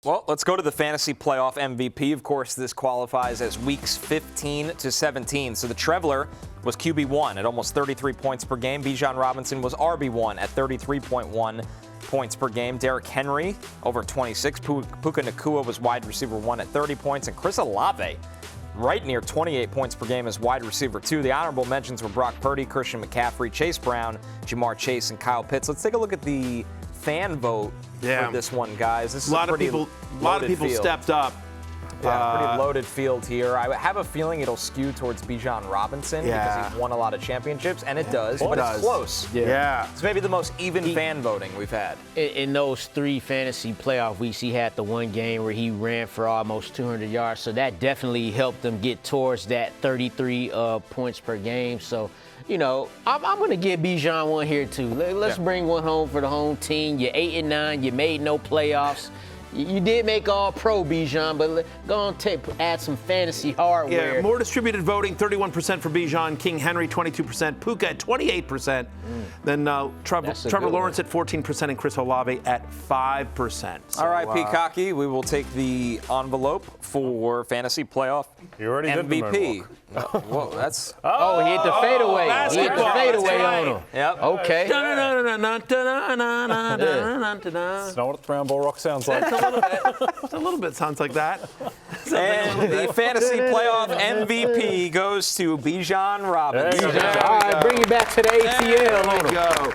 Well, let's go to the Fantasy Playoff MVP. Of course, this qualifies as weeks 15 to 17. So the Traveler was QB1 at almost 33 points per game. Bijan Robinson was RB1 at 33.1 points per game. Derrick Henry over 26. Puka Nacua was wide receiver 1 at 30 points. And Chris Olave right near 28 points per game as wide receiver 2. The honorable mentions were Brock Purdy, Christian McCaffrey, Chase Brown, Jamar Chase, and Kyle Pitts. Let's take a look at the fan vote for this one, guys. This is a lot of people stepped up. Yeah, pretty loaded field here. I have a feeling it'll skew towards Bijan Robinson because he's won a lot of championships, and it does, but it's close. Yeah. It's maybe the most even fan voting we've had. In those 3 fantasy playoff weeks, he had the one game where he ran for almost 200 yards, so that definitely helped him get towards that 33 points per game. So, you know, I'm going to give Bijan one here, too. Let's bring one home for the home team. You're 8-9. You made no playoffs. You did make all-pro, Bijan, but go on, add some fantasy hardware. Yeah, more distributed voting, 31% for Bijan, King Henry 22%, Puka at 28%, then Trevor Lawrence at 14%, and Chris Olave at 5%. So, all right, Peacocky, we will take the envelope for Fantasy Playoff you already MVP. Did the Whoa, that's... he hit the fadeaway. He hit the fadeaway on him. Yep. Okay. That's not what the Brown Ball Rock sounds like. A little bit sounds like that. And the Fantasy Playoff MVP goes to Bijan Robinson. All right, bring it back to the ATL. There we go.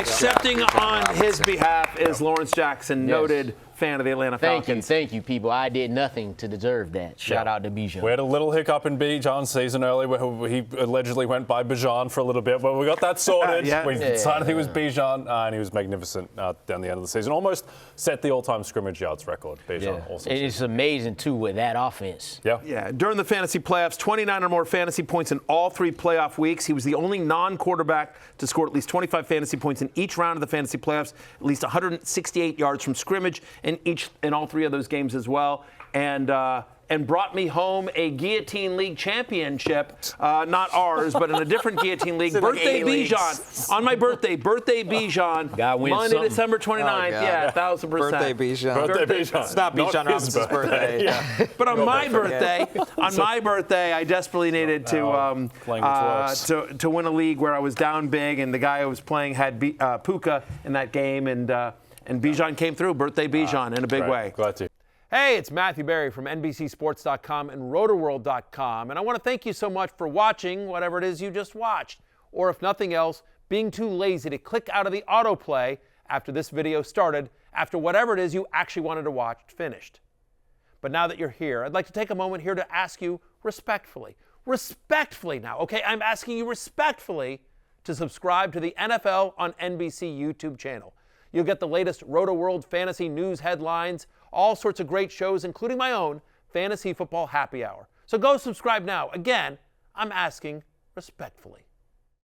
Accepting on his behalf is Lawrence Jackson, noted fan of the Atlanta Falcons. Thank you, people. I did nothing to deserve that. Shout out to Bijan. We had a little hiccup in Bijan's season early where he allegedly went by Bijan for a little bit, but we got that sorted. We decided he was Bijan, and he was magnificent down the end of the season. Almost set the all-time scrimmage yards record. Bijan also. It's amazing, too, with that offense. Yeah. During the fantasy playoffs, 29 or more fantasy points in all 3 playoff weeks. He was the only non-quarterback to score at least 25 fantasy points in each round of the fantasy playoffs, at least 168 yards from scrimmage in all 3 of those games as well, and brought me home a Guillotine League championship, not ours, but in a different Guillotine League. Birthday Bijan. On my birthday Bijan. Monday, December 29th. 1,000%. Birthday Bijan. Birthday Bijan. It's not Bijan Robinson's birthday. But on my birthday, I desperately needed to win a league where I was down big, and the guy I was playing had Puka in that game, and Bijan came through. Birthday Bijan in a big way. Glad to. Hey, it's Matthew Berry from NBCSports.com and RotoWorld.com, and I want to thank you so much for watching whatever it is you just watched, or if nothing else, being too lazy to click out of the autoplay after this video started, after whatever it is you actually wanted to watch finished. But now that you're here, I'd like to take a moment here to ask you respectfully now, okay? I'm asking you respectfully to subscribe to the NFL on NBC YouTube channel. You'll get the latest RotoWorld fantasy news headlines, all sorts of great shows, including my own Fantasy Football Happy Hour. So go subscribe now. Again, I'm asking respectfully.